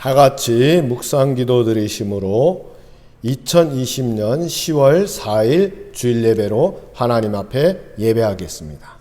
다 같이 묵상 기도 드리심으로 2020년 10월 4일 주일 예배로 하나님 앞에 예배하겠습니다.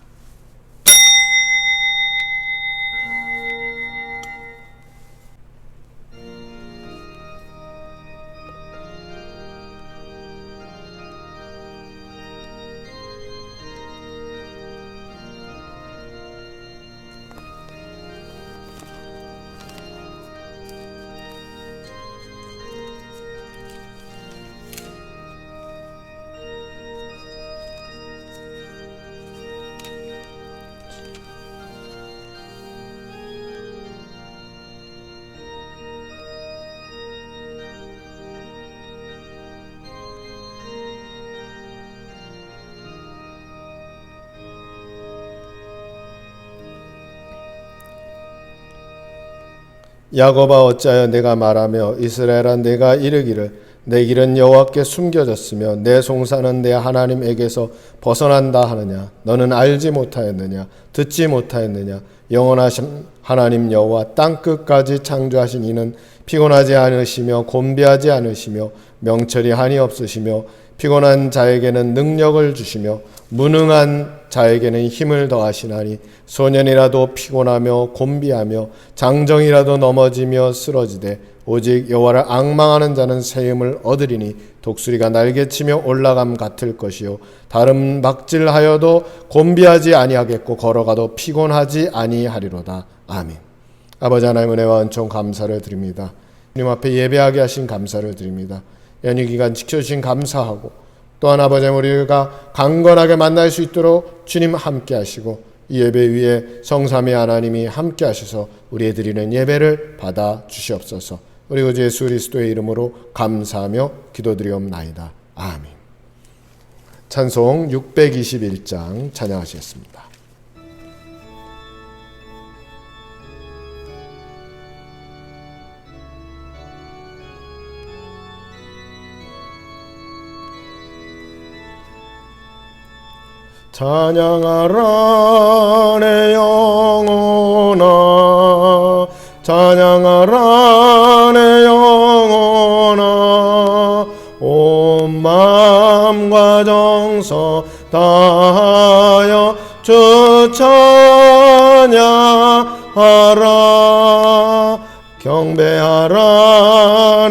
야곱아 어찌하여 내가 말하며 이스라엘아 내가 이르기를 내 길은 여호와께 숨겨졌으며 내 송사는 내 하나님에게서 벗어난다 하느냐. 너는 알지 못하였느냐 듣지 못하였느냐. 영원하신 하나님 여호와 땅끝까지 창조하신 이는 피곤하지 않으시며 곤비하지 않으시며 명철이 한이 없으시며 피곤한 자에게는 능력을 주시며 무능한 자에게는 힘을 더하시나니 소년이라도 피곤하며 곤비하며 장정이라도 넘어지며 쓰러지되 오직 여호와를 앙망하는 자는 새 힘을 얻으리니 독수리가 날개치며 올라감 같을 것이요 다른 박질하여도 곤비하지 아니하겠고 걸어가도 피곤하지 아니하리로다. 아멘. 아버지 하나님 은혜와 은총 감사를 드립니다. 주님 앞에 예배하게 하신 감사를 드립니다. 연휴 기간 지켜주신 감사하고 또한 아버지 우리가 강건하게 만날 수 있도록 주님 함께 하시고 이 예배 위에 성삼위 하나님이 함께 하셔서 우리의 드리는 예배를 받아 주시옵소서. 우리 구주 예수 그리스도의 이름으로 감사하며 기도드리옵나이다. 아멘. 찬송 621장 찬양하시겠습니다. 찬양하라 내 영혼아 찬양하라 내 영혼아 온 마음과 정성 다하여 주 찬양하라 경배하라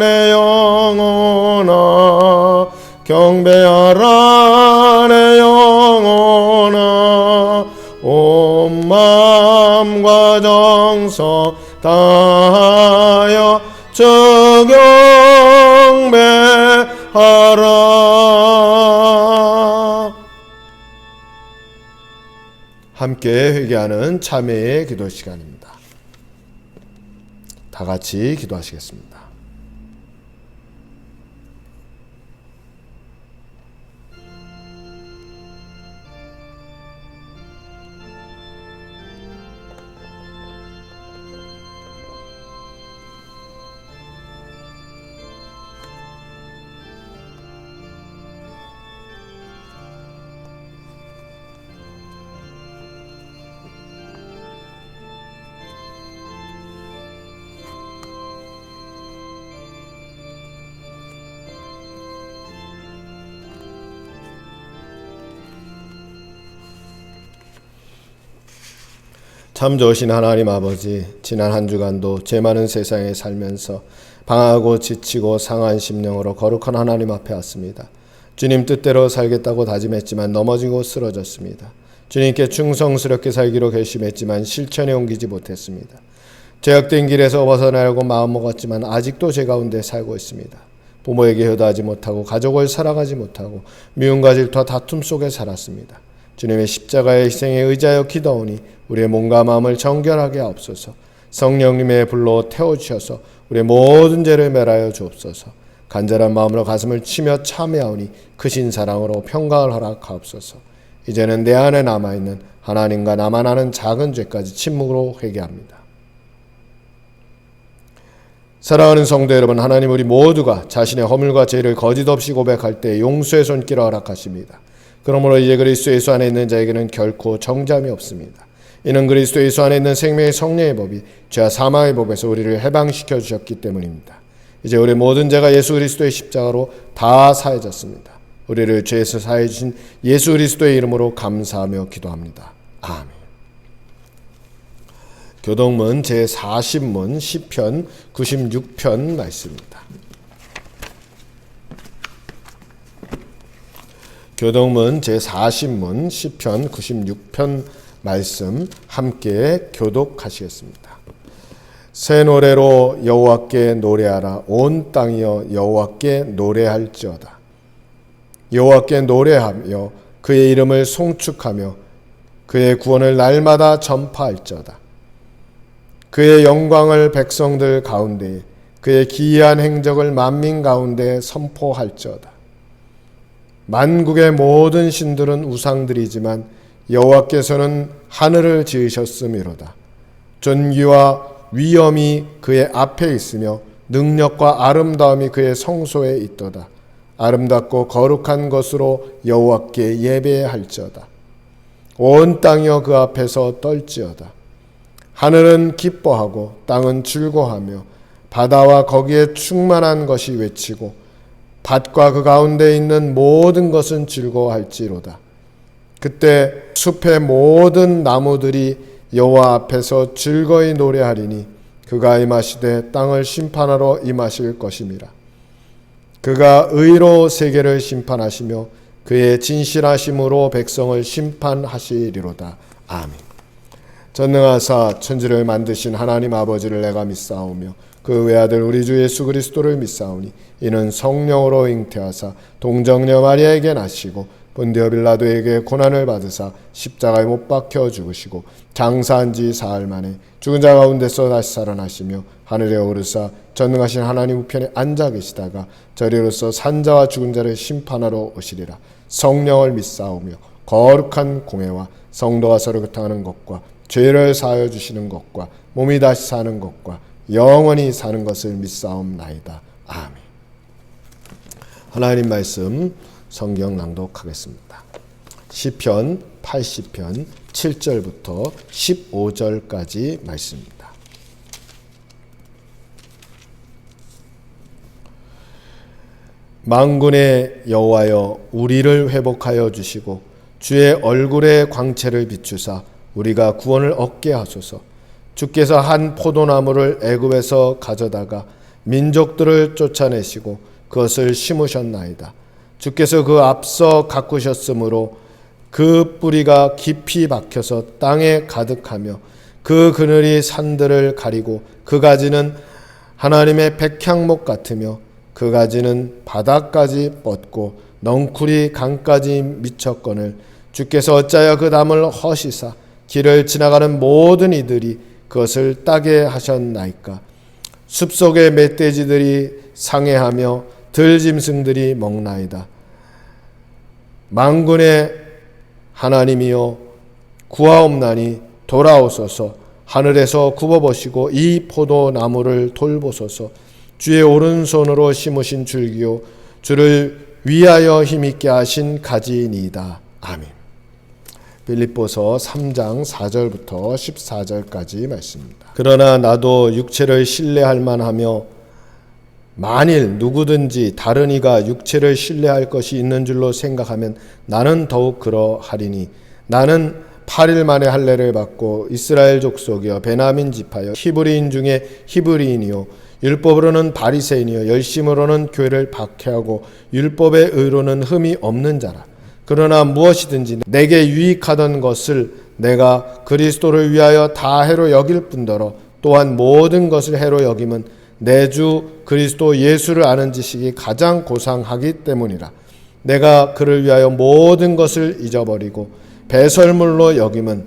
내 영혼아 경배하라 내 영혼아 온 마음과 정성 다하여 주 경배하라. 함께 회개하는 참회의 기도 시간입니다. 다 같이 기도하시겠습니다. 참 좋으신 하나님 아버지, 지난 한 주간도 죄 많은 세상에 살면서 방하고 지치고 상한 심령으로 거룩한 하나님 앞에 왔습니다. 주님 뜻대로 살겠다고 다짐했지만 넘어지고 쓰러졌습니다. 주님께 충성스럽게 살기로 결심했지만 실천에 옮기지 못했습니다. 죄악된 길에서 벗어나려고 마음먹었지만 아직도 죄 가운데 살고 있습니다. 부모에게 효도하지 못하고 가족을 살아가지 못하고 미움과 질투와 다툼 속에 살았습니다. 주님의 십자가의 희생에 의지하여 기도하오니 우리의 몸과 마음을 정결하게 하옵소서. 성령님의 불로 태워주셔서 우리의 모든 죄를 멸하여 주옵소서. 간절한 마음으로 가슴을 치며 참회하오니 크신 사랑으로 평강을 허락하옵소서. 이제는 내 안에 남아있는 하나님과 나만 아는 작은 죄까지 침묵으로 회개합니다. 사랑하는 성도 여러분, 하나님 우리 모두가 자신의 허물과 죄를 거짓 없이 고백할 때 용서의 손길을 허락하십니다. 그러므로 이제 그리스도 예수 안에 있는 자에게는 결코 정죄함이 없습니다. 이는 그리스도 예수 안에 있는 생명의 성령의 법이 죄와 사망의 법에서 우리를 해방시켜 주셨기 때문입니다. 이제 우리 모든 죄가 예수 그리스도의 십자가로 다 사해졌습니다. 우리를 죄에서 사해 주신 예수 그리스도의 이름으로 감사하며 기도합니다. 아멘. 교동문 제40문 시편 96편 말씀입니다. 교동문 제40문 시편 96편 말씀 함께 교독하시겠습니다. 새 노래로 여호와께 노래하라. 온 땅이여 여호와께 노래할지어다. 여호와께 노래하며 그의 이름을 송축하며 그의 구원을 날마다 전파할지어다. 그의 영광을 백성들 가운데 그의 기이한 행적을 만민 가운데 선포할지어다. 만국의 모든 신들은 우상들이지만 여호와께서는 하늘을 지으셨음이로다. 존귀와 위엄이 그의 앞에 있으며 능력과 아름다움이 그의 성소에 있도다. 아름답고 거룩한 것으로 여호와께 예배할지어다. 온 땅이여 그 앞에서 떨지어다. 하늘은 기뻐하고 땅은 즐거워하며 바다와 거기에 충만한 것이 외치고 밭과 그 가운데 있는 모든 것은 즐거워할지로다. 그때 숲의 모든 나무들이 여호와 앞에서 즐거이 노래하리니 그가 임하시되 땅을 심판하러 임하실 것임이라. 그가 의로 세계를 심판하시며 그의 진실하심으로 백성을 심판하시리로다. 아멘. 전능하사 천지를 만드신 하나님 아버지를 내가 믿사오며 그 외아들 우리 주 예수 그리스도를 믿사오니 이는 성령으로 잉태하사 동정녀 마리아에게 나시고 본디오 빌라도에게 고난을 받으사 십자가에 못 박혀 죽으시고 장사한 지 사흘 만에 죽은 자 가운데서 다시 살아나시며 하늘에 오르사 전능하신 하나님 우편에 앉아 계시다가 저리로서 산자와 죽은 자를 심판하러 오시리라. 성령을 믿사오며 거룩한 공회와 성도가 서로 교통하는 것과 죄를 사하여 주시는 것과 몸이 다시 사는 것과 영원히 사는 것을 믿사옵나이다. 아멘. 하나님 말씀 성경 낭독하겠습니다. 시편 80편 7절부터 15절까지 말씀입니다. 만군의 여호와여 우리를 회복하여 주시고 주의 얼굴의 광채를 비추사 우리가 구원을 얻게 하소서. 주께서 한 포도나무를 애굽에서 가져다가 민족들을 쫓아내시고 그것을 심으셨나이다. 주께서 그 앞서 가꾸셨으므로 그 뿌리가 깊이 박혀서 땅에 가득하며 그 그늘이 산들을 가리고 그 가지는 하나님의 백향목 같으며 그 가지는 바다까지 뻗고 넝쿨이 강까지 미쳤거늘 주께서 어찌하여 그 담을 허시사 길을 지나가는 모든 이들이 그것을 따게 하셨나이까. 숲속의 멧돼지들이 상해하며 들짐승들이 먹나이다. 만군의 하나님이여 구하옵나니 돌아오소서. 하늘에서 굽어보시고 이 포도나무를 돌보소서. 주의 오른손으로 심으신 줄기요 주를 위하여 힘있게 하신 가지니이다. 아멘. 빌립보서 3장 4절부터 14절까지 말씀입니다. 그러나 나도 육체를 신뢰할 만하며 만일 누구든지 다른 이가 육체를 신뢰할 것이 있는 줄로 생각하면 나는 더욱 그러하리니 나는 8일 만에 할례를 받고 이스라엘 족속이여 베냐민 지파여 히브리인 중에 히브리인이요 율법으로는 바리새인이요 열심으로는 교회를 박해하고 율법의 의로는 흠이 없는 자라. 그러나 무엇이든지 내게 유익하던 것을 내가 그리스도를 위하여 다 해로 여길 뿐더러 또한 모든 것을 해로 여김은 내 주 그리스도 예수를 아는 지식이 가장 고상하기 때문이라. 내가 그를 위하여 모든 것을 잊어버리고 배설물로 여김은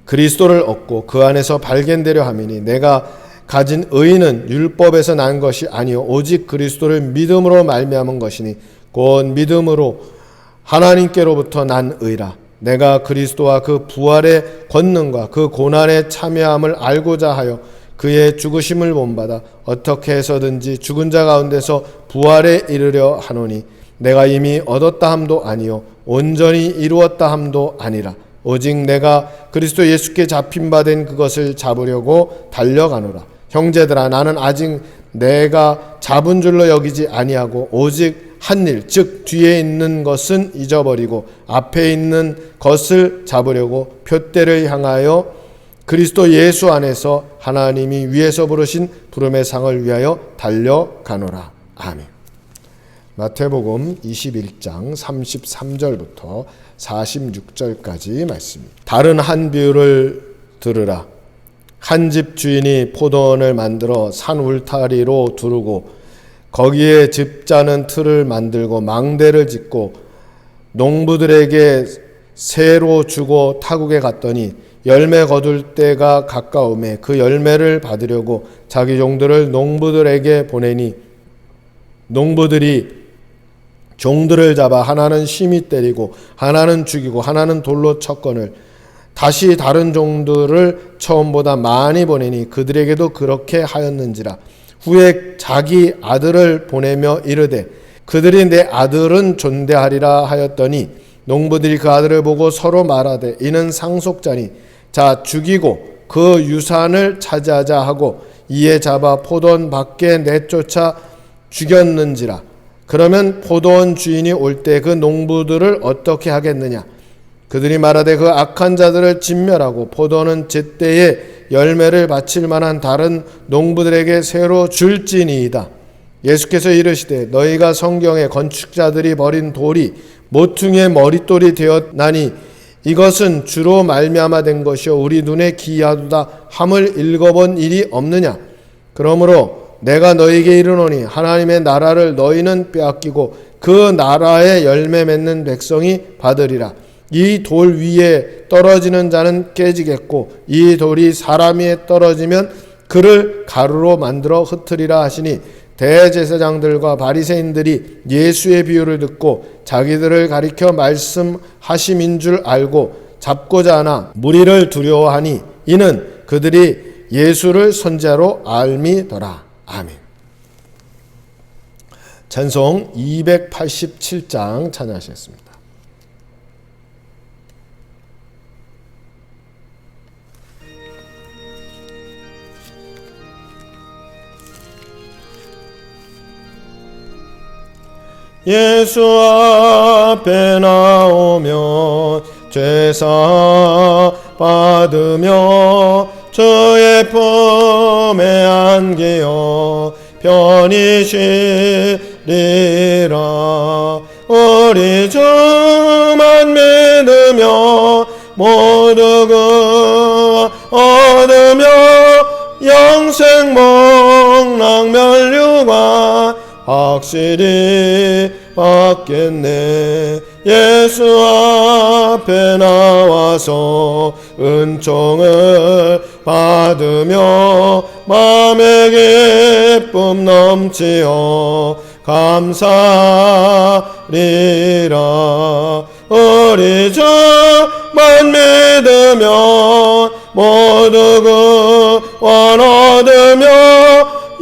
그리스도를 얻고 그 안에서 발견되려 함이니 내가 가진 의는 율법에서 난 것이 아니요 오직 그리스도를 믿음으로 말미암은 것이니 곧 믿음으로 하나님께로부터 난 의라. 내가 그리스도와 그 부활의 권능과 그 고난의 참여함을 알고자 하여 그의 죽으심을 본받아 어떻게 해서든지 죽은 자 가운데서 부활에 이르려 하노니 내가 이미 얻었다 함도 아니요 온전히 이루었다 함도 아니라 오직 내가 그리스도 예수께 잡힌 바 된 그것을 잡으려고 달려가노라. 형제들아, 나는 아직 내가 잡은 줄로 여기지 아니하고 오직 한 일, 즉 뒤에 있는 것은 잊어버리고 앞에 있는 것을 잡으려고 표대를 향하여 그리스도 예수 안에서 하나님이 위에서 부르신 부름의 상을 위하여 달려가노라. 아멘. 마태복음 21장 33절부터 46절까지 말씀입니다. 다른 한 비유를 들으라. 한 집 주인이 포도원을 만들어 산 울타리로 두르고 거기에 집 짜는 틀을 만들고 망대를 짓고 농부들에게 새로 주고 타국에 갔더니 열매 거둘 때가 가까우매 그 열매를 받으려고 자기 종들을 농부들에게 보내니 농부들이 종들을 잡아 하나는 심히 때리고 하나는 죽이고 하나는 돌로 쳤거늘 다시 다른 종들을 처음보다 많이 보내니 그들에게도 그렇게 하였는지라. 후에 자기 아들을 보내며 이르되 그들이 내 아들은 존대하리라 하였더니 농부들이 그 아들을 보고 서로 말하되 이는 상속자니 자 죽이고 그 유산을 차지하자 하고 이에 잡아 포도원 밖에 내쫓아 죽였는지라. 그러면 포도원 주인이 올 때 그 농부들을 어떻게 하겠느냐? 그들이 말하되 그 악한 자들을 진멸하고 포도원은 제때에 열매를 바칠 만한 다른 농부들에게 새로 줄지니이다. 예수께서 이르시되 너희가 성경에 건축자들이 버린 돌이 모퉁이의 머릿돌이 되었나니 이것은 주로 말미암아 된 것이요 우리 눈에 기이하도다 함을 읽어본 일이 없느냐? 그러므로 내가 너희에게 이르노니 하나님의 나라를 너희는 빼앗기고 그 나라의 열매 맺는 백성이 받으리라. 이 돌 위에 떨어지는 자는 깨지겠고 이 돌이 사람 위에 떨어지면 그를 가루로 만들어 흩으리라 하시니 대제사장들과 바리새인들이 예수의 비유를 듣고 자기들을 가리켜 말씀하심인 줄 알고 잡고자 하나 무리를 두려워하니 이는 그들이 예수를 선지자로 알미더라. 아멘. 찬송 287장 찬양하시겠습니다. 예수 앞에 나오며 죄사 받으며 주의 품에 안기어 편히 쉬리라. 우리 주만 믿으며 모두 그 얻으며 영생 복락 면류관 확실히 받겠네. 예수 앞에 나와서 은총을 받으며 마음의 기쁨 넘치어 감사리라. 우리 주만 믿으며 모두 구원 얻으며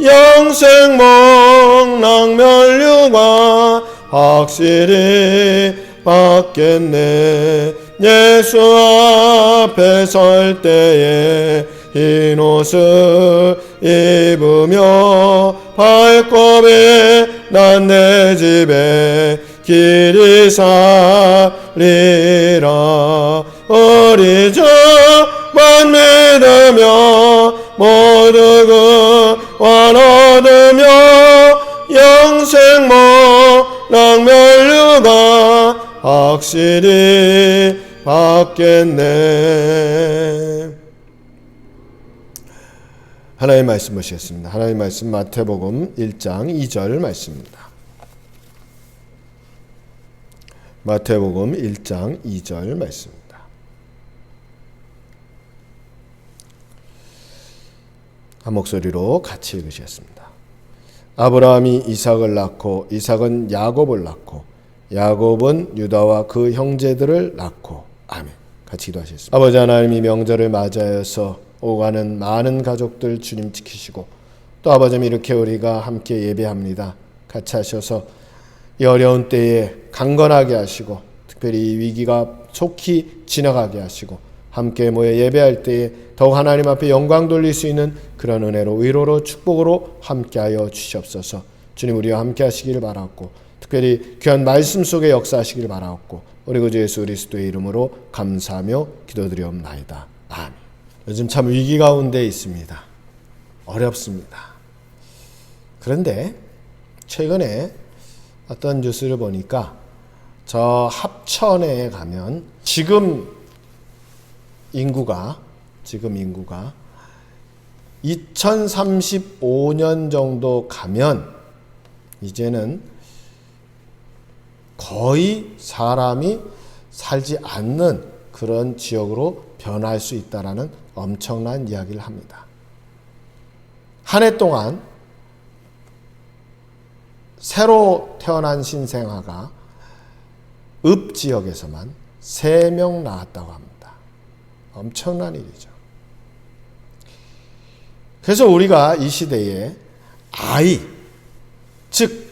영생 복락 면류관 확실히 받겠네. 예수 앞에 설 때에 흰 옷을 입으며 발굽이 난 내 집에 길이 살리라. 우리 주만 믿으며 모두 구원 얻으며 영생 복락 면류관 확실히 받겠네. 하나님의 말씀 보시겠습니다. 하나님의 말씀 마태복음 1장 2절 말씀입니다. 마태복음 1장 2절 말씀입니다. 한 목소리로 같이 읽으시겠습니다. 아브라함이 이삭을 낳고 이삭은 야곱을 낳고 야곱은 유다와 그 형제들을 낳고. 아멘. 같이 기도하시겠습니다. 아버지 하나님이 명절을 맞이하여서 오가는 많은 가족들 주님 지키시고 또 아버지 이렇게 우리가 함께 예배합니다. 같이 하셔서 이 어려운 때에 강건하게 하시고 특별히 이 위기가 속히 지나가게 하시고 함께 모여 예배할 때에 더욱 하나님 앞에 영광 돌릴 수 있는 그런 은혜로 위로로 축복으로 함께하여 주시옵소서. 주님 우리와 함께 하시길 바라옵고 특별히 귀한 말씀 속에 역사하시길 바라옵고 우리 구주 예수 그리스도의 이름으로 감사하며 기도드리옵나이다. 아멘. 요즘 참 위기 가운데 있습니다. 어렵습니다. 그런데 최근에 어떤 뉴스를 보니까 저 합천에 가면 지금 인구가 2035년 정도 가면 이제는 거의 사람이 살지 않는 그런 지역으로 변할 수 있다라는 엄청난 이야기를 합니다. 한 해 동안 새로 태어난 신생아가 읍 지역에서만 3명 나왔다고 합니다. 엄청난 일이죠. 그래서 우리가 이 시대에 아이, 즉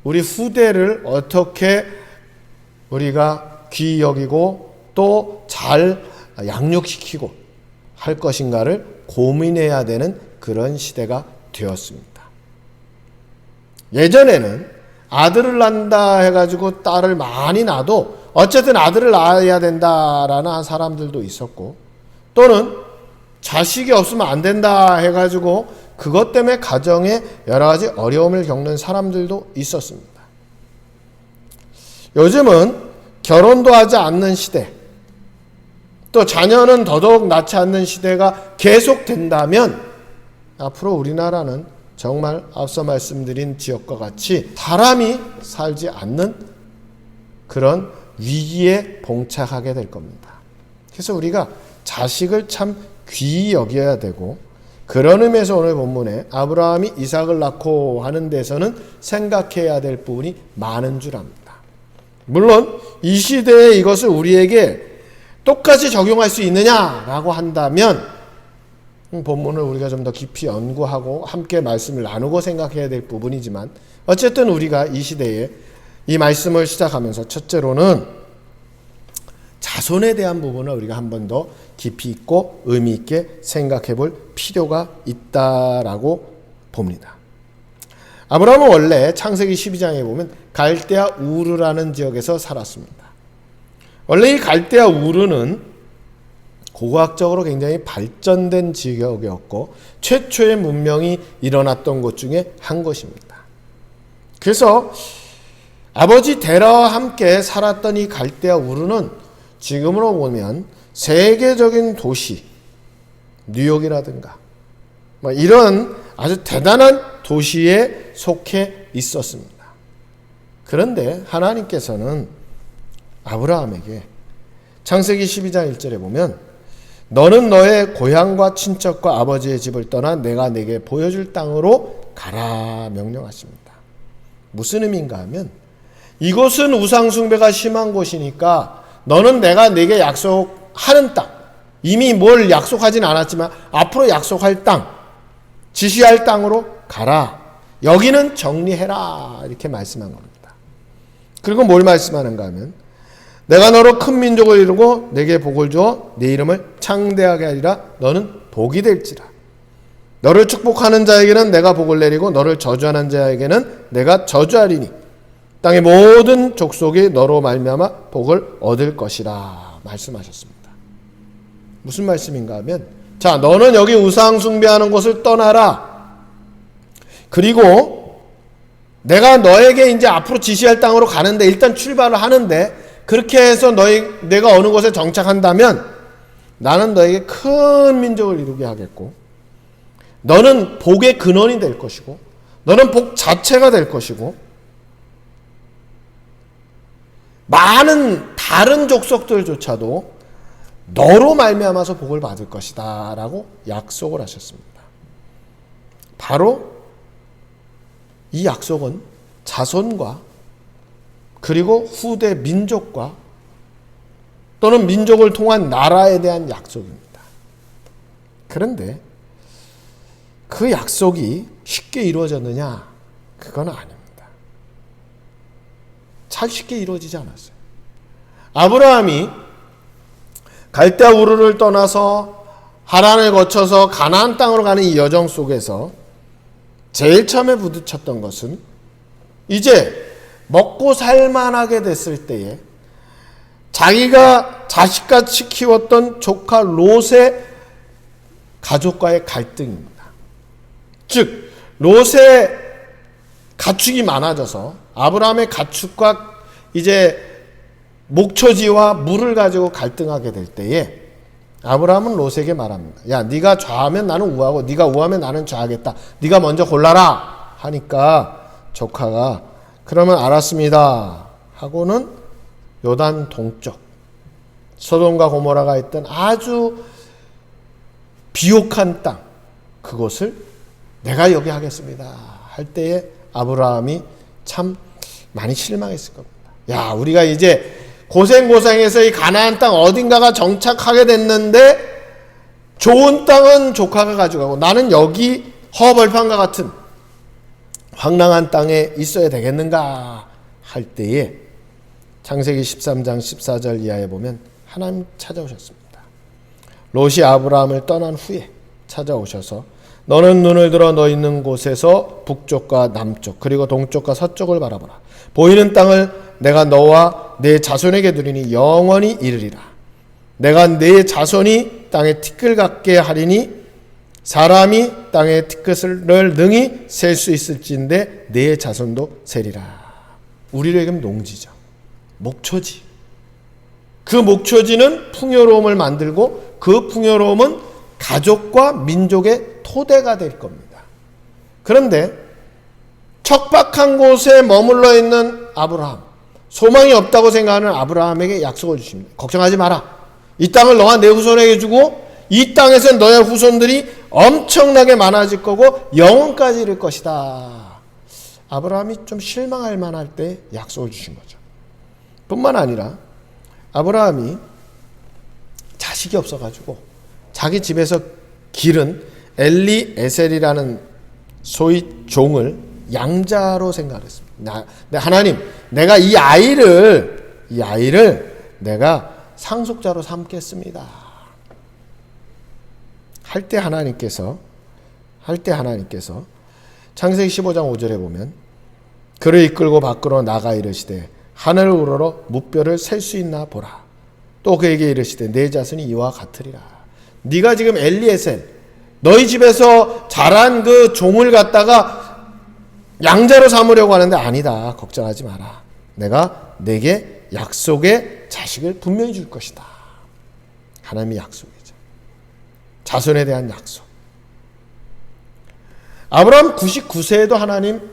우리 후대를 어떻게 우리가 귀히 여기고 또 잘 양육시키고 할 것인가를 고민해야 되는 그런 시대가 되었습니다. 예전에는 아들을 낳는다 해가지고 딸을 많이 낳아도 어쨌든 아들을 낳아야 된다라는 사람들도 있었고 또는 자식이 없으면 안 된다 해가지고 그것 때문에 가정에 여러 가지 어려움을 겪는 사람들도 있었습니다. 요즘은 결혼도 하지 않는 시대, 또 자녀는 더더욱 낳지 않는 시대가 계속된다면 앞으로 우리나라는 정말 앞서 말씀드린 지역과 같이 사람이 살지 않는 그런 위기에 봉착하게 될 겁니다. 그래서 우리가 자식을 참 귀히 여겨야 되고 그런 의미에서 오늘 본문에 아브라함이 이삭을 낳고 하는 데서는 생각해야 될 부분이 많은 줄 압니다. 물론 이 시대에 이것을 우리에게 똑같이 적용할 수 있느냐라고 한다면 본문을 우리가 좀 더 깊이 연구하고 함께 말씀을 나누고 생각해야 될 부분이지만 어쨌든 우리가 이 시대에 이 말씀을 시작하면서 첫째로는 자손에 대한 부분을 우리가 한 번 더 깊이 있고 의미 있게 생각해 볼 필요가 있다라고 봅니다. 아브라함은 원래 창세기 12장에 보면 갈대아 우르라는 지역에서 살았습니다. 원래 이 갈대아 우르는 고고학적으로 굉장히 발전된 지역이었고 최초의 문명이 일어났던 곳 중에 한 곳입니다. 그래서 아버지 데라와 함께 살았던 이 갈대아 우르는 지금으로 보면 세계적인 도시, 뉴욕이라든가 이런 아주 대단한 도시에 속해 있었습니다. 그런데 하나님께서는 아브라함에게 창세기 12장 1절에 보면 너는 너의 고향과 친척과 아버지의 집을 떠나 내가 내게 보여줄 땅으로 가라 명령하십니다. 무슨 의미인가 하면 이곳은 우상숭배가 심한 곳이니까 너는 내가 내게 약속하는 땅, 이미 뭘 약속하진 않았지만 앞으로 약속할 땅, 지시할 땅으로 가라. 여기는 정리해라. 이렇게 말씀한 겁니다. 그리고 뭘 말씀하는가 하면 내가 너로 큰 민족을 이루고 내게 복을 주어 네 이름을 창대하게 하리라. 너는 복이 될지라. 너를 축복하는 자에게는 내가 복을 내리고 너를 저주하는 자에게는 내가 저주하리니 땅의 모든 족속이 너로 말미암아 복을 얻을 것이라 말씀하셨습니다. 무슨 말씀인가 하면 자, 너는 여기 우상 숭배하는 곳을 떠나라. 그리고 내가 너에게 이제 앞으로 지시할 땅으로 가는데 일단 출발을 하는데 그렇게 해서 내가 어느 곳에 정착한다면 나는 너에게 큰 민족을 이루게 하겠고 너는 복의 근원이 될 것이고 너는 복 자체가 될 것이고 많은 다른 족속들조차도 너로 말미암아서 복을 받을 것이다 라고 약속을 하셨습니다. 바로 이 약속은 자손과 그리고 후대 민족과 또는 민족을 통한 나라에 대한 약속입니다. 그런데 그 약속이 쉽게 이루어졌느냐? 그건 아닙니다. 잘 쉽게 이루어지지 않았어요. 아브라함이 갈대아 우르를 떠나서 하란을 거쳐서 가나안 땅으로 가는 이 여정 속에서 제일 처음에 부딪혔던 것은 이제 먹고 살만하게 됐을 때에 자기가 자식같이 키웠던 조카 롯의 가족과의 갈등입니다. 즉 롯의 가축이 많아져서 아브라함의 가축과 이제 목초지와 물을 가지고 갈등하게 될 때에 아브라함은 롯에게 말합니다. 야, 네가 좌하면 나는 우하고 네가 우하면 나는 좌하겠다. 네가 먼저 골라라 하니까 조카가 그러면 알았습니다 하고는 요단 동쪽 소돔과 고모라가 있던 아주 비옥한 땅, 그곳을 내가 여기 하겠습니다 할 때에 아브라함이 참 많이 실망했을 겁니다. 야, 우리가 이제 고생고생해서 이 가나안 땅 어딘가가 정착하게 됐는데 좋은 땅은 조카가 가져가고 나는 여기 허벌판과 같은 황량한 땅에 있어야 되겠는가 할 때에 창세기 13장 14절 이하에 보면 하나님 찾아오셨습니다. 롯이 아브라함을 떠난 후에 찾아오셔서 너는 눈을 들어 너 있는 곳에서 북쪽과 남쪽 그리고 동쪽과 서쪽을 바라보라. 보이는 땅을 내가 너와 내 자손에게 두리니 영원히 이르리라. 내가 내 자손이 땅에 티끌 같게 하리니 사람이 땅의 티끌을 능히 셀 수 있을진데 내 자손도 세리라. 우리로 얘기하면 농지죠. 목초지. 그 목초지는 풍요로움을 만들고 그 풍요로움은 가족과 민족의 토대가 될 겁니다. 그런데 척박한 곳에 머물러 있는 아브라함, 소망이 없다고 생각하는 아브라함에게 약속을 주십니다. 걱정하지 마라. 이 땅을 너와 내 후손에게 주고 이 땅에서 너의 후손들이 엄청나게 많아질 거고 영원까지 이를 것이다. 아브라함이 좀 실망할 만할 때 약속을 주신 거죠. 뿐만 아니라 아브라함이 자식이 없어가지고 자기 집에서 기른 엘리에셀이라는 소위 종을 양자로 생각했습니다. 하나님, 내가 이 아이를 내가 상속자로 삼겠습니다. 할 때 하나님께서 창세기 15장 5절에 보면 그를 이끌고 밖으로 나가 이르시되 하늘을 우러러 무뼈를 셀 수 있나 보라. 또 그에게 이르시되 내 자손이 이와 같으리라. 네가 지금 엘리에셀 너희 집에서 자란 그 종을 갖다가 양자로 삼으려고 하는데 아니다. 걱정하지 마라. 내가 내게 약속의 자식을 분명히 줄 것이다. 하나님의 약속이죠. 자손에 대한 약속. 아브라함 99세에도 하나님,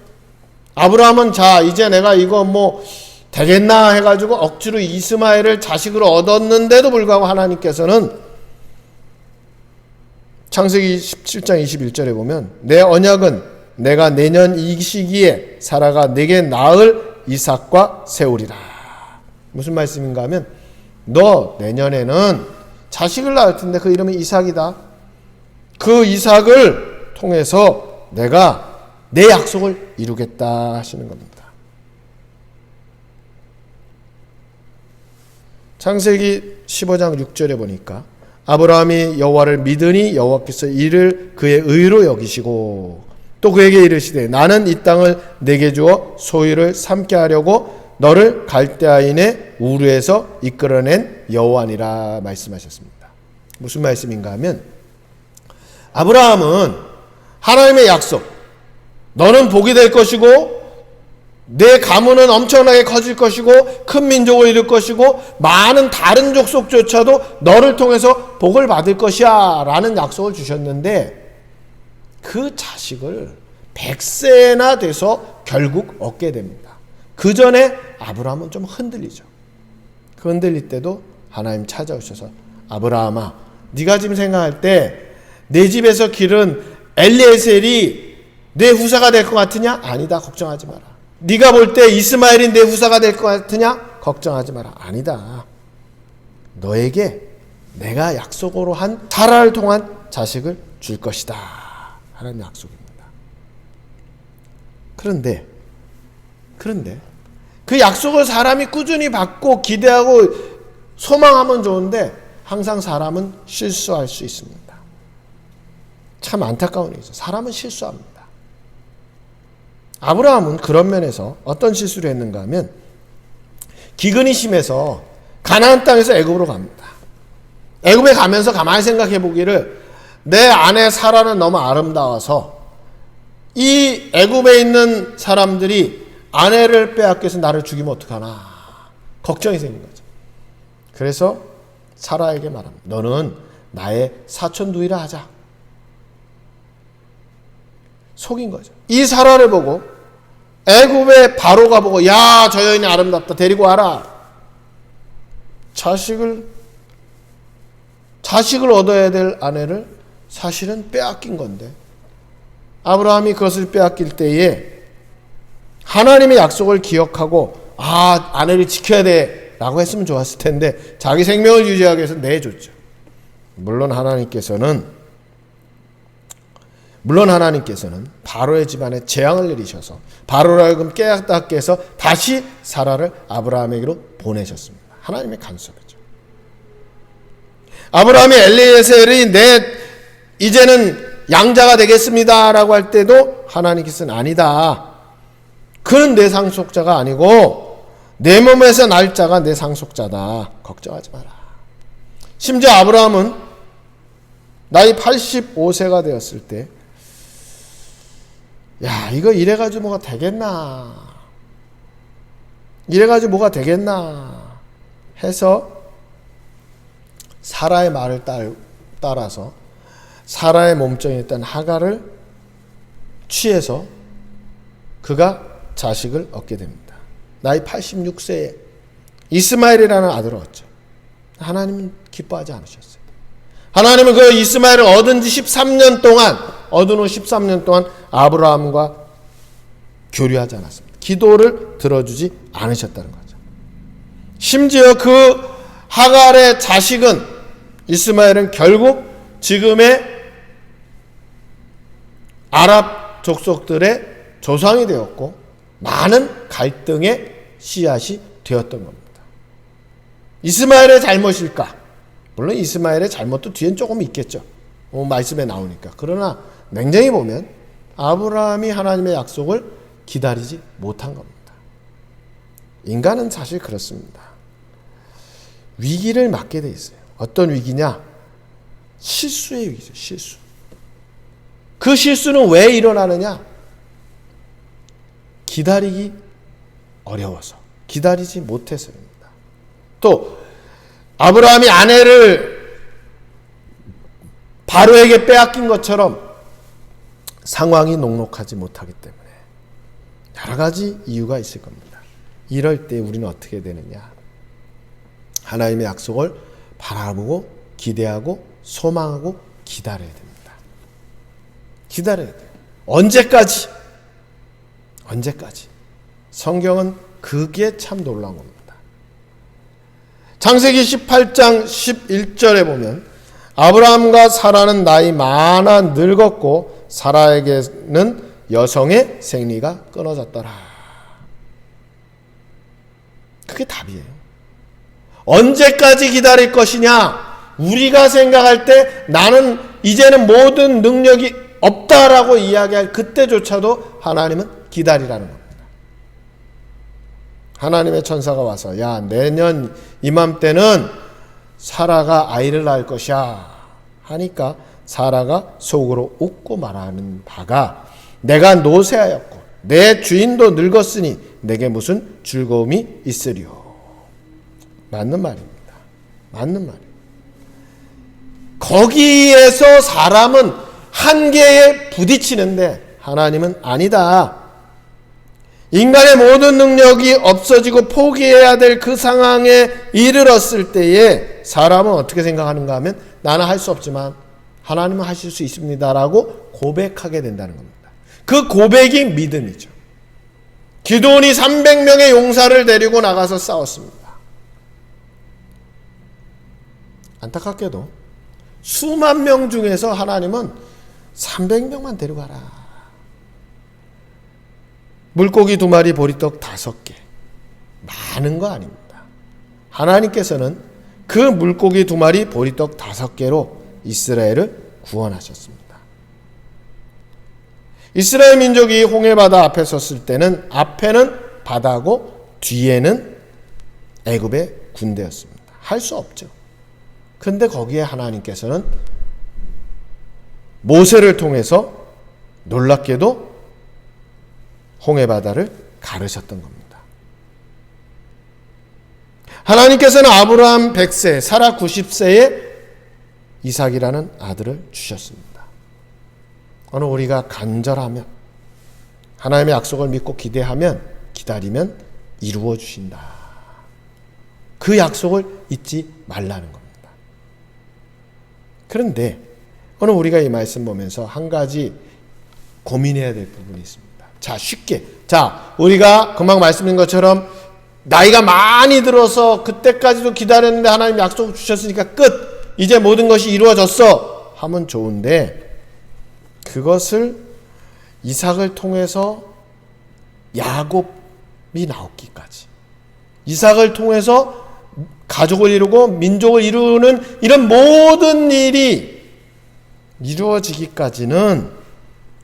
아브라함은 자 이제 내가 이거 뭐 되겠나 해가지고 억지로 이스마엘을 자식으로 얻었는데도 불구하고 하나님께서는 창세기 17장 21절에 보면 내 언약은 내가 내년 이 시기에 사라가 내게 낳을 이삭과 세우리라. 무슨 말씀인가 하면 너 내년에는 자식을 낳을 텐데 그 이름은 이삭이다. 그 이삭을 통해서 내가 내 약속을 이루겠다 하시는 겁니다. 창세기 15장 6절에 보니까 아브라함이 여호와를 믿으니 여호와께서 이를 그의 의로 여기시고 또 그에게 이르시되 나는 이 땅을 내게 주어 소유를 삼게 하려고 너를 갈대아인의 우르에서 이끌어낸 여호와니라 말씀하셨습니다. 무슨 말씀인가 하면 아브라함은 하나님의 약속, 너는 복이 될 것이고 내 가문은 엄청나게 커질 것이고 큰 민족을 이룰 것이고 많은 다른 족속조차도 너를 통해서 복을 받을 것이야 라는 약속을 주셨는데 그 자식을 100세나 돼서 결국 얻게 됩니다. 그 전에 아브라함은 좀 흔들리죠. 그 흔들릴 때도 하나님 찾아오셔서 아브라함아, 네가 지금 생각할 때 내 집에서 기른 엘리에셀이 내 후사가 될 것 같으냐? 아니다. 걱정하지 마라. 네가 볼 때 이스마엘이 내 후사가 될 것 같으냐? 걱정하지 마라. 아니다. 너에게 내가 약속으로 한 사라를 통한 자식을 줄 것이다. 하나님 약속입니다. 그런데 그 약속을 사람이 꾸준히 받고 기대하고 소망하면 좋은데 항상 사람은 실수할 수 있습니다. 참 안타까운 일이죠. 사람은 실수합니다. 아브라함은 그런 면에서 어떤 실수를 했는가 하면 기근이 심해서 가나안 땅에서 애굽으로 갑니다. 애굽에 가면서 가만히 생각해 보기를 내 아내 사라는 너무 아름다워서 이 애굽에 있는 사람들이 아내를 빼앗겨서 나를 죽이면 어떡하나 걱정이 생긴 거죠. 그래서 사라에게 말합니다. 너는 나의 사촌 누이라 하자. 속인 거죠. 이 사라를 보고 애굽의 바로가 보고 야, 저 여인이 아름답다. 데리고 와라. 자식을 얻어야 될 아내를 사실은 빼앗긴 건데 아브라함이 그것을 빼앗길 때에 하나님의 약속을 기억하고 아내를 지켜야 돼 라고 했으면 좋았을 텐데 자기 생명을 유지하기 위해서 내줬죠. 물론 하나님께서는 바로의 집안에 재앙을 내리셔서 바로로 하여금 깨닫게 해서 다시 사라를 아브라함에게로 보내셨습니다. 하나님의 간섭이죠. 아브라함이 엘리에셀이 이제는 양자가 되겠습니다 라고 할 때도 하나님께서는 아니다. 그는 내 상속자가 아니고 내 몸에서 날 자가 내 상속자다. 걱정하지 마라. 심지어 아브라함은 나이 85세가 되었을 때 야, 이거 이래가지고 뭐가 되겠나 해서 사라의 말을 따라서 사라의 몸종에 있던 하갈을 취해서 그가 자식을 얻게 됩니다. 나이 86세에 이스마엘이라는 아들을 얻죠. 하나님은 기뻐하지 않으셨어요. 하나님은 그 이스마엘을 얻은 후 13년 동안 아브라함과 교류하지 않았습니다. 기도를 들어주지 않으셨다는 거죠. 심지어 그 하갈의 자식은 이스마엘은 결국 지금의 아랍 족속들의 조상이 되었고 많은 갈등의 씨앗이 되었던 겁니다. 이스마엘의 잘못일까? 물론 이스마엘의 잘못도 뒤엔 조금 있겠죠. 말씀에 나오니까. 그러나 냉정히 보면 아브라함이 하나님의 약속을 기다리지 못한 겁니다. 인간은 사실 그렇습니다. 위기를 맞게 돼 있어요. 어떤 위기냐? 실수의 위기죠. 실수. 그 실수는 왜 일어나느냐? 기다리기 어려워서, 기다리지 못해서입니다. 또 아브라함이 아내를 바로에게 빼앗긴 것처럼 상황이 녹록하지 못하기 때문에 여러 가지 이유가 있을 겁니다. 이럴 때 우리는 어떻게 되느냐? 하나님의 약속을 바라보고 기대하고 소망하고 기다려야 됩니다. 기다려야 돼요. 언제까지? 성경은 그게 참 놀라운 겁니다. 창세기 18장 11절에 보면 아브라함과 사라는 나이 많아 늙었고 사라에게는 여성의 생리가 끊어졌더라. 그게 답이에요. 언제까지 기다릴 것이냐? 우리가 생각할 때 나는 이제는 모든 능력이 없다라고 이야기할 그때조차도 하나님은 기다리라는 겁니다. 하나님의 천사가 와서 야, 내년 이맘때는 사라가 아이를 낳을 것이야 하니까 사라가 속으로 웃고 말하는 바가 내가 노쇠하였고 내 주인도 늙었으니 내게 무슨 즐거움이 있으리요. 맞는 말입니다. 맞는 말이에요. 거기에서 사람은 한계에 부딪히는데 하나님은 아니다. 인간의 모든 능력이 없어지고 포기해야 될 그 상황에 이르렀을 때에 사람은 어떻게 생각하는가 하면 나는 할 수 없지만 하나님은 하실 수 있습니다라고 고백하게 된다는 겁니다. 그 고백이 믿음이죠. 기드온이 300명의 용사를 데리고 나가서 싸웠습니다. 안타깝게도 수만 명 중에서 하나님은 300명만 데려가라. 물고기 2마리 보리떡 5개. 많은 거 아닙니다. 하나님께서는 그 물고기 2마리, 보리떡 5개로 이스라엘을 구원하셨습니다. 이스라엘 민족이 홍해바다 앞에 섰을 때는 앞에는 바다고 뒤에는 애굽의 군대였습니다. 할 수 없죠. 그런데 거기에 하나님께서는 모세를 통해서 놀랍게도 홍해바다를 가르셨던 겁니다. 하나님께서는 아브라함 100세, 사라 90세에 이삭이라는 아들을 주셨습니다. 오늘 우리가 간절하면, 하나님의 약속을 믿고 기대하면, 기다리면 이루어 주신다. 그 약속을 잊지 말라는 겁니다. 그런데 오늘 우리가 이 말씀 보면서 한 가지 고민해야 될 부분이 있습니다. 자, 우리가 금방 말씀드린 것처럼 나이가 많이 들어서 그때까지도 기다렸는데 하나님 약속을 주셨으니까 끝! 이제 모든 것이 이루어졌어! 하면 좋은데, 그것을 이삭을 통해서 야곱이 나오기까지, 이삭을 통해서 가족을 이루고 민족을 이루는 이런 모든 일이 이루어지기까지는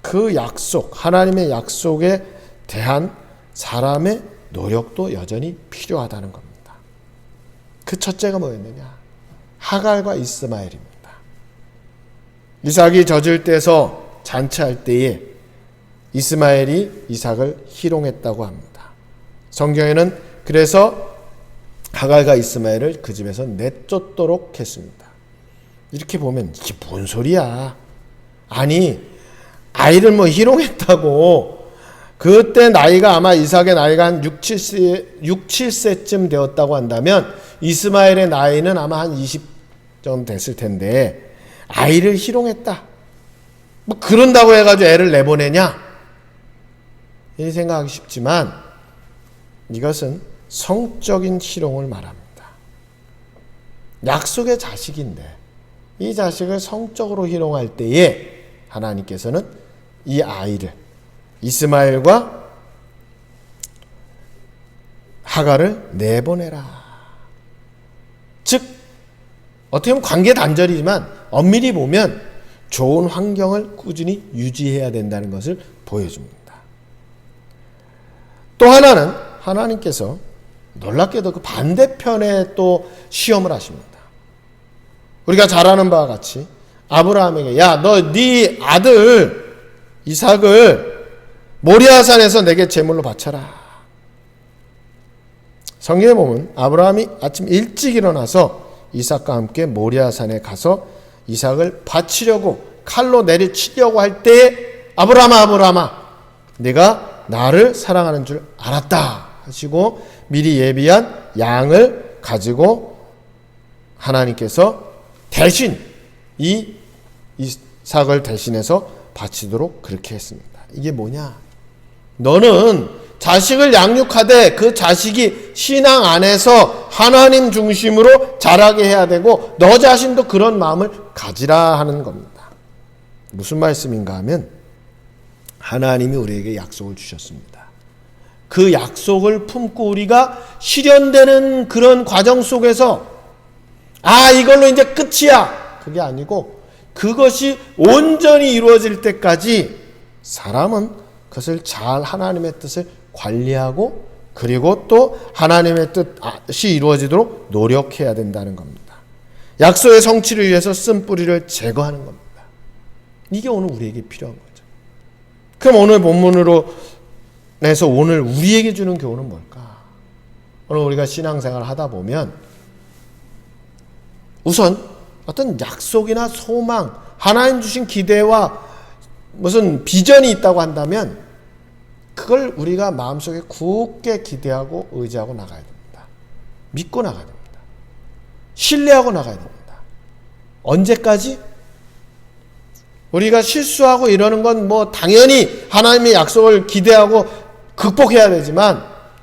그 약속, 하나님의 약속에 대한 사람의 노력도 여전히 필요하다는 겁니다. 그 첫째가 뭐였느냐? 하갈과 이스마엘입니다. 이삭이 젖을 떼서 잔치할 때에 이스마엘이 이삭을 희롱했다고 합니다. 성경에는 그래서 하갈과 이스마엘을 그 집에서 내쫓도록 했습니다. 이렇게 보면 이게 뭔 소리야? 아니, 아이를 희롱했다고. 그때 나이가 아마 이삭의 나이가 한 6, 7세쯤 되었다고 한다면 이스마엘의 나이는 아마 한 20 정도 됐을 텐데, 아이를 희롱했다. 그런다고 해가지고 애를 내보내냐? 이 생각하기 쉽지만 이것은 성적인 희롱을 말합니다. 약속의 자식인데 이 자식을 성적으로 희롱할 때에 하나님께서는 이 아이를, 이스마엘과 하갈을 내보내라. 즉 어떻게 보면 관계 단절이지만 엄밀히 보면 좋은 환경을 꾸준히 유지해야 된다는 것을 보여줍니다. 또 하나는 하나님께서 놀랍게도 그 반대편에 또 시험을 하십니다. 우리가 잘 아는 바와 같이 아브라함에게, 야, 너 네 아들 이삭을 모리아산에서 내게 제물로 바쳐라. 성경에 보면 아브라함이 아침 일찍 일어나서 이삭과 함께 모리아산에 가서 이삭을 바치려고 칼로 내리치려고 할 때에 아브라함아, 내가 나를 사랑하는 줄 알았다 하시고 미리 예비한 양을 가지고 하나님께서 대신 이 이삭을 대신해서 바치도록 그렇게 했습니다. 이게 뭐냐? 너는 자식을 양육하되 그 자식이 신앙 안에서 하나님 중심으로 자라게 해야 되고 너 자신도 그런 마음을 가지라 하는 겁니다. 무슨 말씀인가 하면 하나님이 우리에게 약속을 주셨습니다. 그 약속을 품고 우리가 실현되는 그런 과정 속에서 이걸로 이제 끝이야. 그게 아니고 그것이 온전히 이루어질 때까지 사람은 그것을 잘 하나님의 뜻을 관리하고 그리고 또 하나님의 뜻이 이루어지도록 노력해야 된다는 겁니다. 약속의 성취를 위해서 쓴 뿌리를 제거하는 겁니다. 이게 오늘 우리에게 필요한 거죠. 그럼 오늘 본문으로 내서 오늘 우리에게 주는 교훈은 뭘까? 오늘 우리가 신앙생활을 하다 보면 우선 어떤 약속이나 소망, 하나님 주신 기대와 무슨 비전이 있다고 한다면 그걸 우리가 마음속에 굳게 기대하고 의지하고 나가야 됩니다. 믿고 나가야 됩니다. 신뢰하고 나가야 됩니다. 언제까지? 우리가 실수하고 이러는 건 당연히 하나님의 약속을 기대하고 극복해야 되지만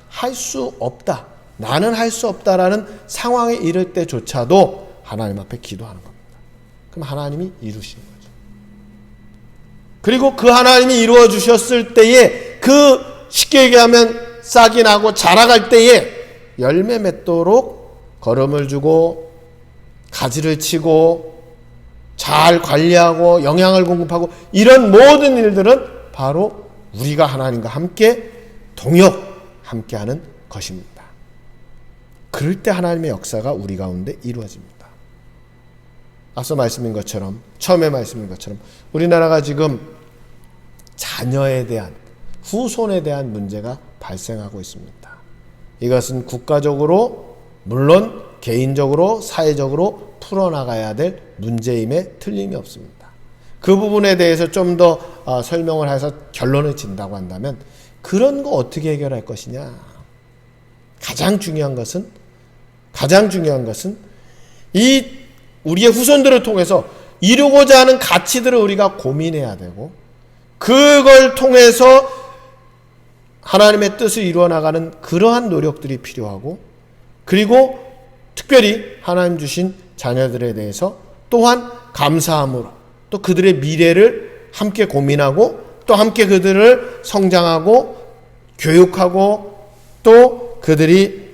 할 수 없다. 나는 할 수 없다라는 상황에 이를 때조차도 하나님 앞에 기도하는 겁니다. 그럼 하나님이 이루시는 거죠. 그리고 그 하나님이 이루어 주셨을 때에 그 쉽게 얘기하면 싹이 나고 자라갈 때에 열매 맺도록 걸음을 주고 가지를 치고 잘 관리하고 영양을 공급하고 이런 모든 일들은 바로 우리가 하나님과 함께 함께하는 것입니다. 그럴 때 하나님의 역사가 우리 가운데 이루어집니다. 앞서 말씀인 것처럼, 처음에 말씀인 것처럼 우리나라가 지금 자녀에 대한, 후손에 대한 문제가 발생하고 있습니다. 이것은 국가적으로 물론 개인적으로 사회적으로 풀어나가야 될 문제임에 틀림이 없습니다. 그 부분에 대해서 좀 더 설명을 해서 결론을 진다고 한다면 그런 거 어떻게 해결할 것이냐. 가장 중요한 것은 이 우리의 후손들을 통해서 이루고자 하는 가치들을 우리가 고민해야 되고 그걸 통해서 하나님의 뜻을 이루어 나가는 그러한 노력들이 필요하고 그리고 특별히 하나님 주신 자녀들에 대해서 또한 감사함으로 또 그들의 미래를 함께 고민하고 또 함께 그들을 성장하고 교육하고 또 그들이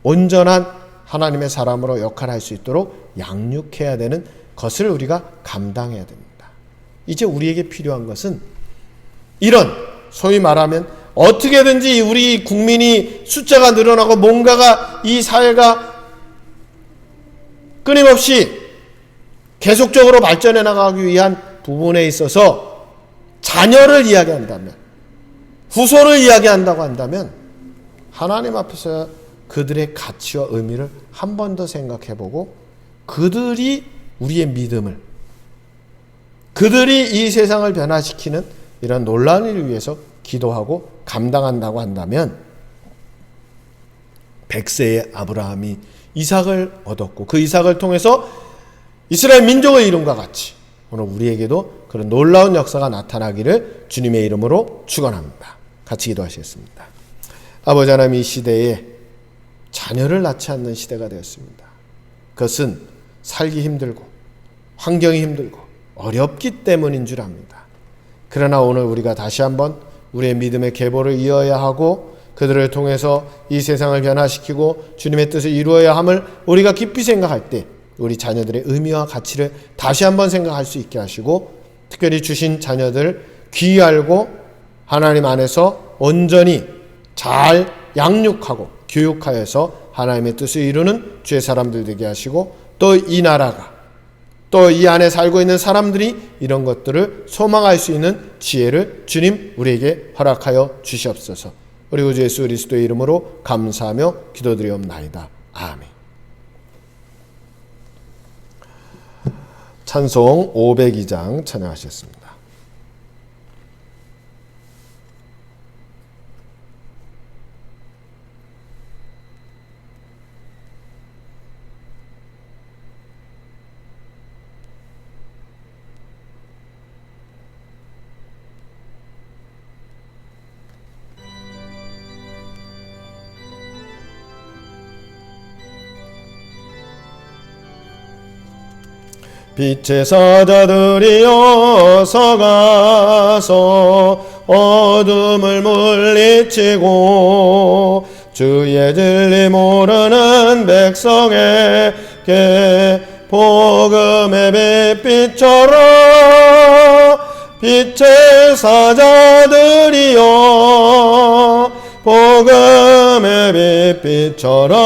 온전한 하나님의 사람으로 역할할 수 있도록 양육해야 되는 것을 우리가 감당해야 됩니다. 이제 우리에게 필요한 것은 이런 소위 말하면 어떻게든지 우리 국민이 숫자가 늘어나고 뭔가가 이 사회가 끊임없이 계속적으로 발전해 나가기 위한 부분에 있어서 자녀를 이야기한다면 후손을 이야기한다고 한다면 하나님 앞에서 그들의 가치와 의미를 한 번 더 생각해보고 그들이 우리의 믿음을 그들이 이 세상을 변화시키는 이런 놀라운 일을 위해서 기도하고 감당한다고 한다면 100세의 아브라함이 이삭을 얻었고 그 이삭을 통해서 이스라엘 민족의 이름과 같이 오늘 우리에게도 그런 놀라운 역사가 나타나기를 주님의 이름으로 축원합니다. 같이 기도하시겠습니다. 아버지 하나님, 이 시대에 자녀를 낳지 않는 시대가 되었습니다. 그것은 살기 힘들고 환경이 힘들고 어렵기 때문인 줄 압니다. 그러나 오늘 우리가 다시 한번 우리의 믿음의 계보를 이어야 하고 그들을 통해서 이 세상을 변화시키고 주님의 뜻을 이루어야 함을 우리가 깊이 생각할 때 우리 자녀들의 의미와 가치를 다시 한번 생각할 수 있게 하시고 특별히 주신 자녀들 귀히 알고 하나님 안에서 온전히 잘 양육하고 교육하여서 하나님의 뜻을 이루는 주의 사람들 되게 하시고 또 이 나라가 또 이 안에 살고 있는 사람들이 이런 것들을 소망할 수 있는 지혜를 주님 우리에게 허락하여 주시옵소서. 우리 구주 예수 그리스도의 이름으로 감사하며 기도드리옵나이다. 아멘. 찬송 502장 찬양하셨습니다. 빛의 사자들이여 서가서 어둠을 물리치고 주의 진리 모르는 백성에게 복음의 빛비춰라. 빛의 사자들이여 복음의 빛비춰라.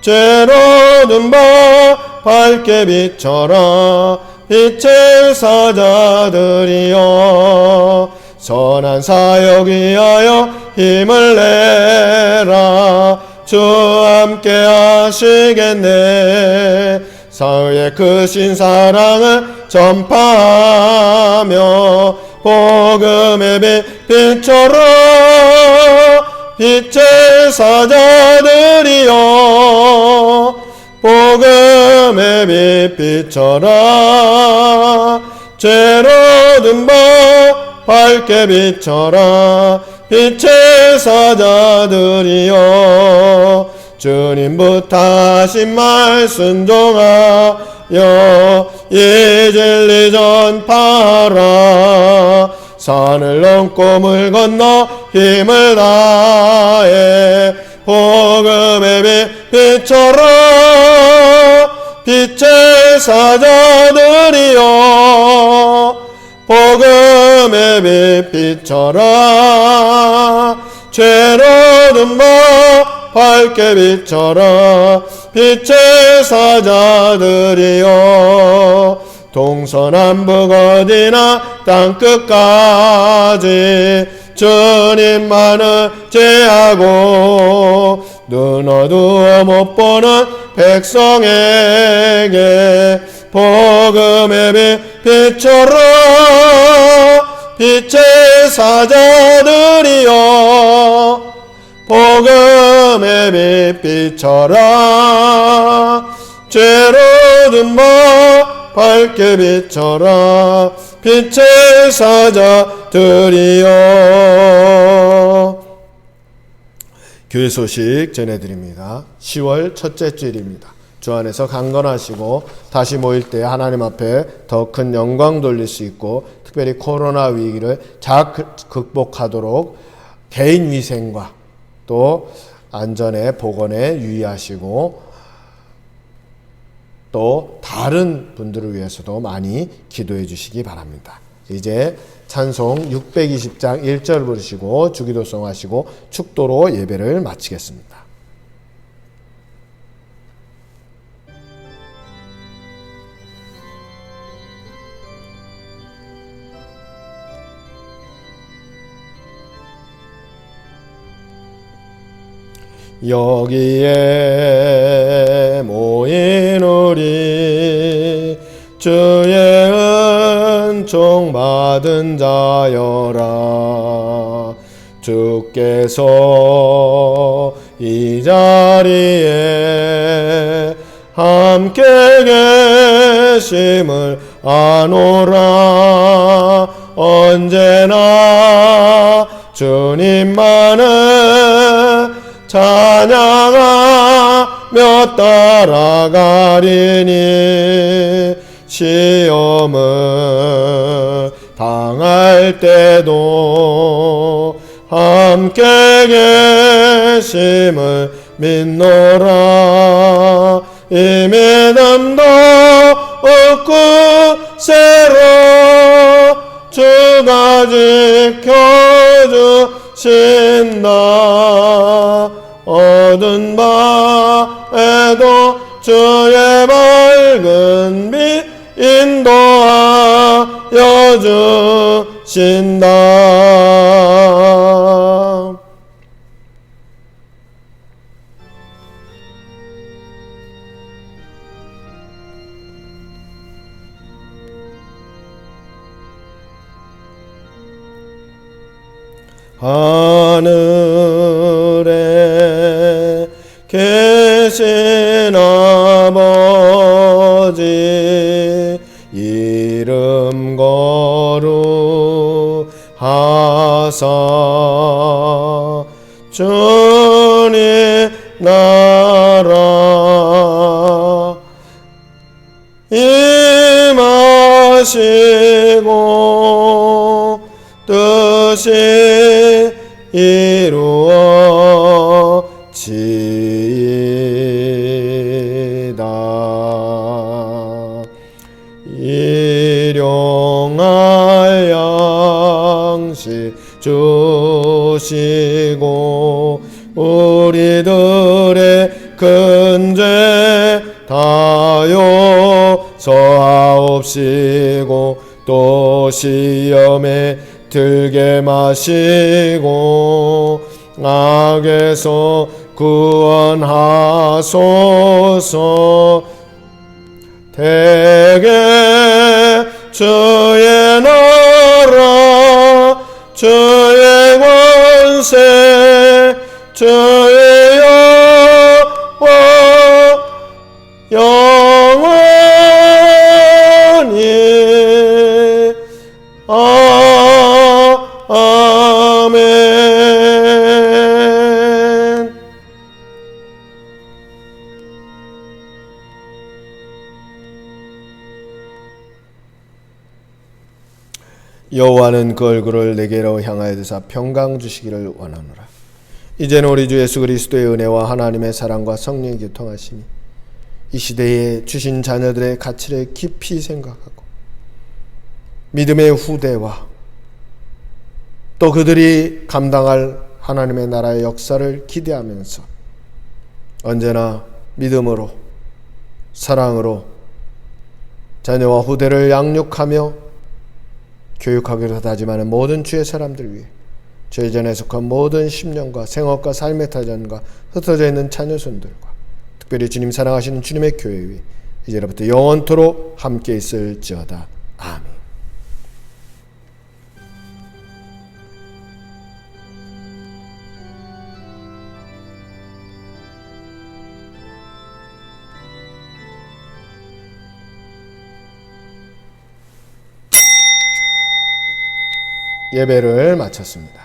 죄로 든 바 밝게 비춰라. 빛의 사자들이여 선한 사역 위하여 힘을 내라. 주 함께 하시겠네. 사회의 크신 사랑을 전파하며 복음의 빛 비춰라. 빛의 사자들이여 복음의 빛 비춰라. 죄로 든 바 밝게 비춰라. 빛의 사자들이여 주님부터 하신 말 순종하여 이 진리 전파하라. 산을 넘고 물 건너 힘을 다해 복음의 빛 비춰라 빛의 사자들이여 복음의 빛 비춰라 죄로든 밝게 비춰라 빛의 사자들이여 동서남북 어디나 땅끝까지 주님만을 제하고 눈 어두워 못 보는 백성에게 복음의 빛 비춰라 빛의 사자들이여 복음의 빛 비춰라 죄로든 밝게 비춰라 빛의 사자들이여. 교회 소식 전해드립니다. 10월 첫째 주일입니다. 주 안에서 강건하시고 다시 모일 때 하나님 앞에 더 큰 영광 돌릴 수 있고 특별히 코로나 위기를 잘 극복하도록 개인 위생과 또 안전에 보건에 유의하시고 또 다른 분들을 위해서도 많이 기도해 주시기 바랍니다. 이제 찬송 620장 1절 부르시고 주기도송 하시고 축도로 예배를 마치겠습니다. 여기에 모인 우리 주의 은총 받은 자여라 주께서 이 자리에 함께 계심을 아노라 언제나 주님만을 찬양하며 따라가리니 시험을 당할 때도 함께 계심을 믿노라 이 믿음도 없고 새로 주가 지켜주신다 어두운 밤에도 주의 밝은 빛 인도하여 주신다. 하늘에 계신 아버지 이름 거룩하사 주님 나라 임하시고 뜻이 이루어지이다. 일용할 양식 주시고 우리들의 큰 죄 다요 서하옵시고 또 시험에 들게 마시고 악에서 구원하소서 대개 주의 나라 주의 권세 주의 영원히 아멘. 여호와는 그 얼굴을 내게로 향하여 드사 평강 주시기를 원하노라. 이제는 우리 주 예수 그리스도의 은혜와 하나님의 사랑과 성령의 교통하심이 이 시대에 주신 자녀들의 가치를 깊이 생각하고 믿음의 후대와 또 그들이 감당할 하나님의 나라의 역사를 기대하면서 언제나 믿음으로 사랑으로 자녀와 후대를 양육하며 교육하기로 다짐하는 모든 주의 사람들 위해 죄 전에 속한 모든 심령과 생업과 삶의 타전과 흩어져 있는 자녀손들과 특별히 주님 사랑하시는 주님의 교회 위에 이제로부터 영원토록 함께 있을지어다. 아멘. 예배를 마쳤습니다.